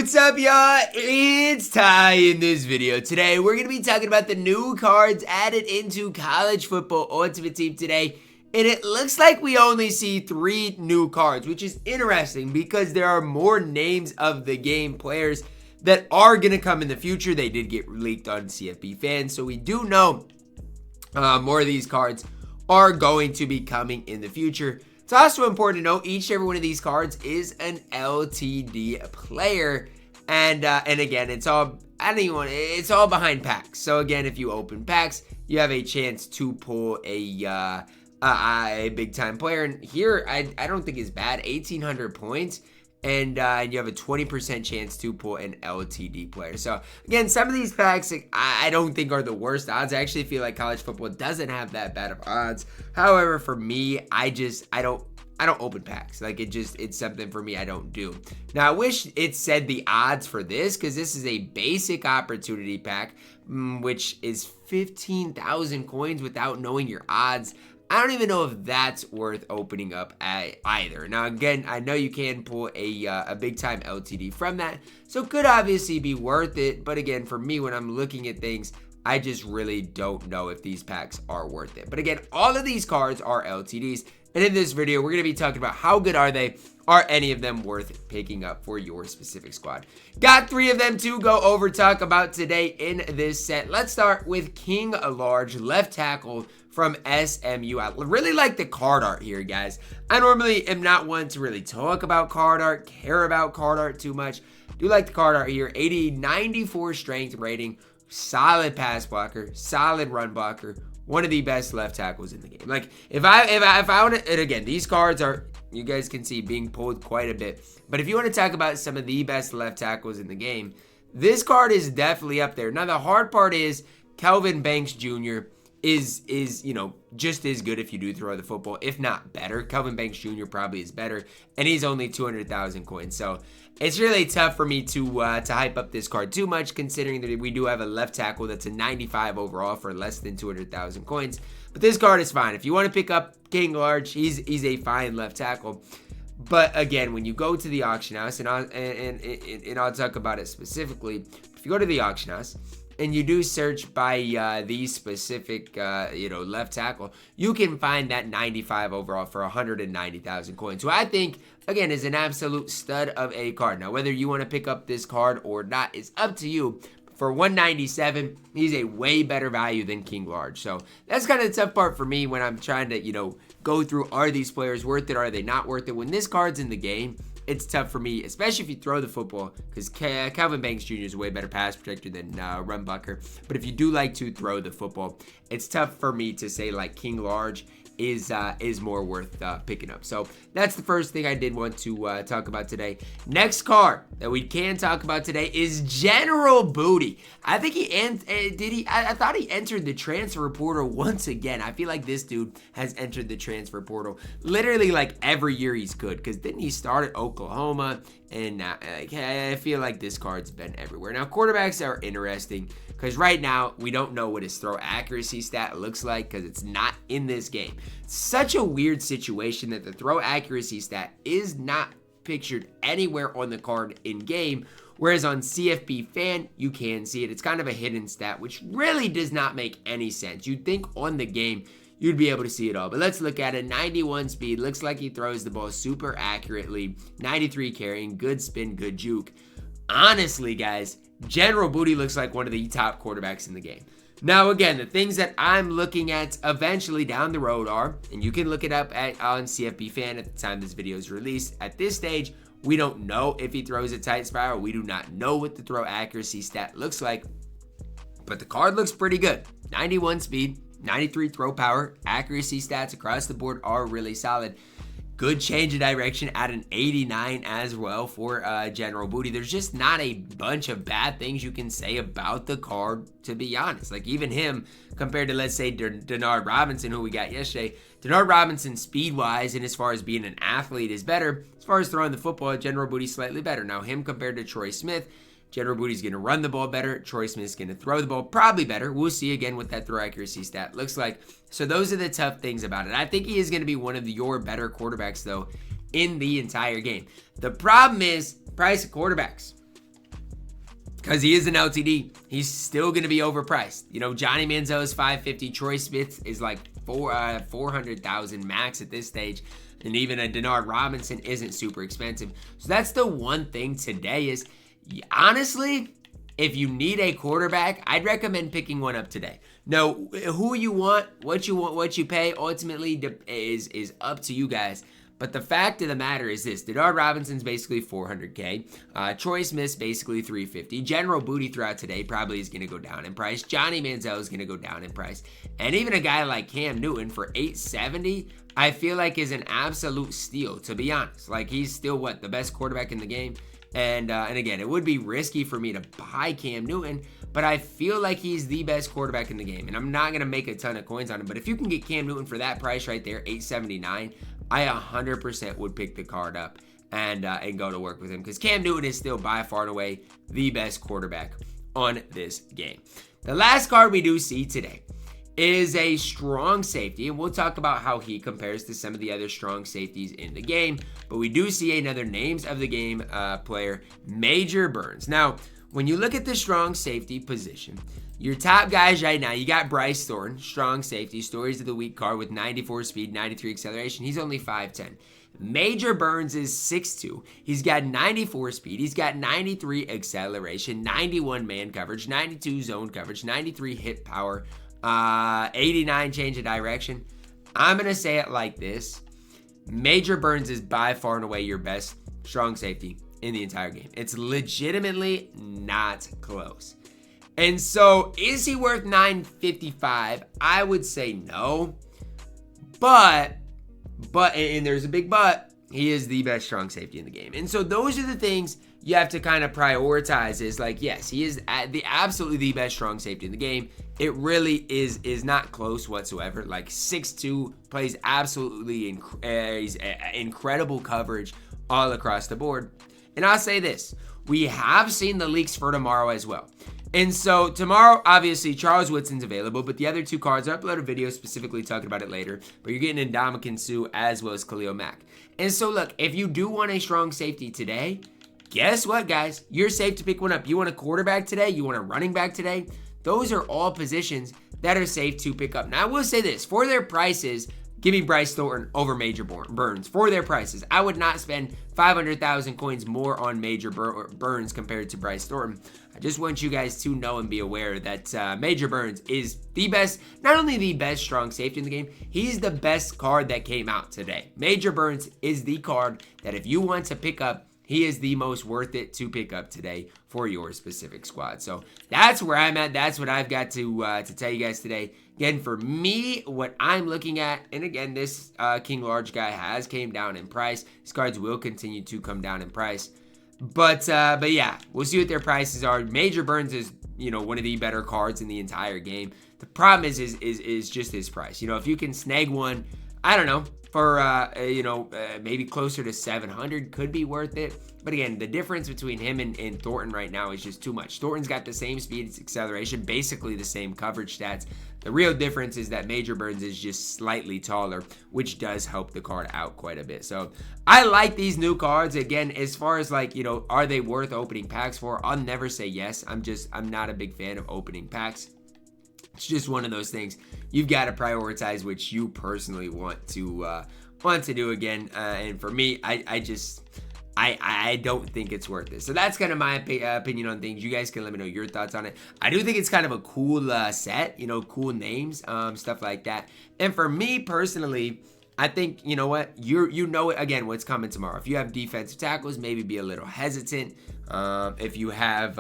What's up, y'all? It's Ty in this video. Today, we're going to be talking about the new cards added into College Football Ultimate Team today. And it looks like we only see 3 new cards, which is interesting because there are more names of the game players that are going to come in the future. They did get leaked on CFB fans, so we do know more of these cards are going to be coming in the future. It's also important to note each and every one of these cards is an LTD player, and again, it's all behind packs. So again, if you open packs, you have a chance to pull a big time player. And here, I don't think is bad. 1,800 points. And you have a 20% chance to pull an LTD player. So, again, some of these packs I don't think are the worst odds. I actually feel like college football doesn't have that bad of odds. However, for me, I don't open packs. Like, it's something for me I don't do. Now, I wish it said the odds for this, because this is a basic opportunity pack, which is 15,000 coins without knowing your odds. I don't even know if that's worth opening up either. Now, again, I know you can pull a big-time LTD from that, so it could obviously be worth it. But again, for me, when I'm looking at things, I just really don't know if these packs are worth it. But again, all of these cards are LTDs, and in this video, we're going to be talking about how good are they. Are any of them worth picking up for your specific squad? Got 3 of them to go over talk about today in this set. Let's start with King Large, left tackle from SMU. I really like the card art here, guys. I normally am not one to really talk about card art, care about card art too much. Do like the card art here. 94 strength rating, solid pass blocker, solid run blocker, one of the best left tackles in the game. Like, if I want to, and again, these cards are, you guys can see, being pulled quite a bit. But if you want to talk about some of the best left tackles in the game, this card is definitely up there. Now, the hard part is Kelvin Banks Jr. is just as good if you do throw the football, if not better. Kelvin Banks Jr. probably is better, and he's only 200,000 coins. So it's really tough for me to hype up this card too much, considering that we do have a left tackle that's a 95 overall for less than 200,000 coins. But this card is fine. If you want to pick up King Large, he's a fine left tackle. But again, when you go to the auction house, and I'll talk about it specifically, if you go to the auction house and you do search by the specific left tackle, you can find that 95 overall for 190,000 coins. So I think, again, is an absolute stud of a card. Now, whether you want to pick up this card or not is up to you. For 197, he's a way better value than King Large. So that's kind of the tough part for me when I'm trying to, go through, are these players worth it? Are they not worth it? When this card's in the game, it's tough for me, especially if you throw the football, because Kelvin Banks Jr. is a way better pass protector than run blocker. But if you do like to throw the football, it's tough for me to say like King Large is more worth picking up. So that's the first thing I did want to talk about today. Next card that we can talk about today is General Booty. I think I thought he entered the transfer portal once again. I feel like this dude has entered the transfer portal literally like every year he's good, because didn't he start at Oklahoma? And I feel like this card's been everywhere. Now, quarterbacks are interesting because right now we don't know what his throw accuracy stat looks like because it's not in this game. It's such a weird situation that the throw accuracy stat is not pictured anywhere on the card in game, whereas on CFB Fan you can see it. It's kind of a hidden stat, which really does not make any sense. You'd think on the game you'd be able to see it all. But let's look at it. 91 speed. Looks like he throws the ball super accurately. 93 carrying. Good spin. Good juke. Honestly, guys, General Booty looks like one of the top quarterbacks in the game. Now, again, the things that I'm looking at eventually down the road are, and you can look it up on CFB Fan at the time this video is released. At this stage, we don't know if he throws a tight spiral. We do not know what the throw accuracy stat looks like. But the card looks pretty good. 91 speed. 93 throw power, accuracy stats across the board are really solid. Good change of direction at an 89 as well for General Booty. There's just not a bunch of bad things you can say about the card, to be honest. Like, even him compared to, let's say, Denard Robinson, who we got yesterday. Denard Robinson, speed-wise and as far as being an athlete, is better. As far as throwing the football, General Booty's slightly better. Now, him compared to Troy Smith, General Booty's going to run the ball better. Troy Smith's going to throw the ball probably better. We'll see again what that throw accuracy stat looks like. So those are the tough things about it. I think he is going to be one of your better quarterbacks, though, in the entire game. The problem is price of quarterbacks. because he is an LTD, he's still going to be overpriced. You know, Johnny Manziel is $550. Troy Smith is like 400,000 max at this stage. And even a Denard Robinson isn't super expensive. So that's the one thing today is, honestly, if you need a quarterback, I'd recommend picking one up today. Now, who you want, what you pay, ultimately is up to you guys. But the fact of the matter is this: Denard Robinson's basically $400K. Troy Smith's basically $350. General Booty throughout today probably is going to go down in price. Johnny Manziel is going to go down in price. And even a guy like Cam Newton for $870, I feel like is an absolute steal, to be honest. Like, he's still, the best quarterback in the game. And again, it would be risky for me to buy Cam Newton, but I feel like he's the best quarterback in the game. And I'm not going to make a ton of coins on him. But if you can get Cam Newton for that price right there, $879, I 100% would pick the card up and go to work with him, because Cam Newton is still by far and away the best quarterback on this game. The last card we do see today is a strong safety, and we'll talk about how he compares to some of the other strong safeties in the game. But we do see another names of the game player, Major Burns. Now, when you look at the strong safety position, your top guys right now, you got Bryce Thornton, strong safety, stories of the week card with 94 speed, 93 acceleration. He's only 5'10". Major Burns is 6'2". He's got 94 speed. He's got 93 acceleration, 91 man coverage, 92 zone coverage, 93 hit power, 89 change of direction. I'm going to say it like this: Major Burns is by far and away your best strong safety in the entire game. It's legitimately not close. And so, is he worth $955? I would say no. But, and there's a big but, he is the best strong safety in the game. And so those are the things you have to kind of prioritize. Is like, yes, he is absolutely the best strong safety in the game. It really is not close whatsoever. Like 6'2", plays absolutely incredible coverage all across the board. And I'll say this: we have seen the leaks for tomorrow as well. And so tomorrow, obviously, Charles Woodson's available, but the other two cards, I'll upload a video specifically talking about it later, but you're getting Ndamukong as well as Khalil Mack. And so look, if you do want a strong safety today, guess what, guys? You're safe to pick one up. You want a quarterback today? You want a running back today? Those are all positions that are safe to pick up. Now, I will say this: for their prices, give me Bryce Thornton over Major Burns. For their prices, I would not spend 500,000 coins more on Major Burns compared to Bryce Thornton. I just want you guys to know and be aware that Major Burns is the best, not only the best strong safety in the game, he's the best card that came out today. Major Burns is the card that if you want to pick up, he is the most worth it to pick up today for your specific squad. So that's where I'm at. That's what I've got to tell you guys today. Again, for me, what I'm looking at, and again, this King Large guy has came down in price. These cards will continue to come down in price. But yeah, we'll see what their prices are. Major Burns is, one of the better cards in the entire game. The problem is just his price. If you can snag one, I don't know, for maybe closer to 700, could be worth it. But again, the difference between him and Thornton right now is just too much. Thornton's got the same speed, acceleration, basically the same coverage stats. The real difference is that Major Burns is just slightly taller, which does help the card out quite a bit. So I like these new cards. Again, as far as are they worth opening packs for? I'll never say yes. I'm not a big fan of opening packs. It's just one of those things you've got to prioritize which you personally want to do. Again, and for me, I don't think it's worth it. So that's kind of my opinion on things. You guys can let me know your thoughts on it. I do think it's kind of a cool set, cool names, stuff like that. And for me personally, I think, what, again, what's coming tomorrow. If you have defensive tackles, maybe be a little hesitant. If you have,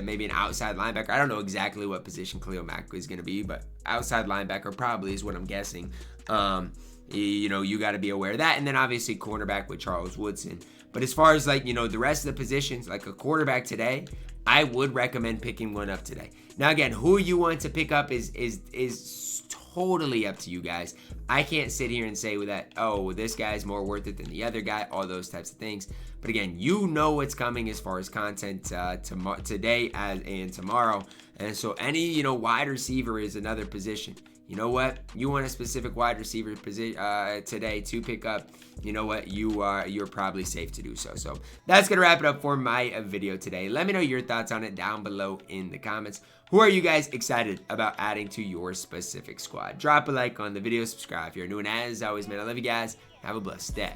maybe an outside linebacker, I don't know exactly what position Khalil Mack is going to be, but outside linebacker probably is what I'm guessing. You got to be aware of that. And then obviously cornerback with Charles Woodson. But as far as the rest of the positions, like a quarterback today, I would recommend picking one up today. Now, again, who you want to pick up is totally up to you guys. I can't sit here and say that, this guy's more worth it than the other guy, all those types of things. But again, what's coming as far as content today and tomorrow. And so any, wide receiver is another position. you know what, you want a specific wide receiver position today to pick up, you know what, you're probably safe to do so. So that's gonna wrap it up for my video today. Let me know your thoughts on it down below in the comments. Who are you guys excited about adding to your specific squad? Drop a like on the video, subscribe if you're new, and as always, man, I love you guys. Have a blessed day.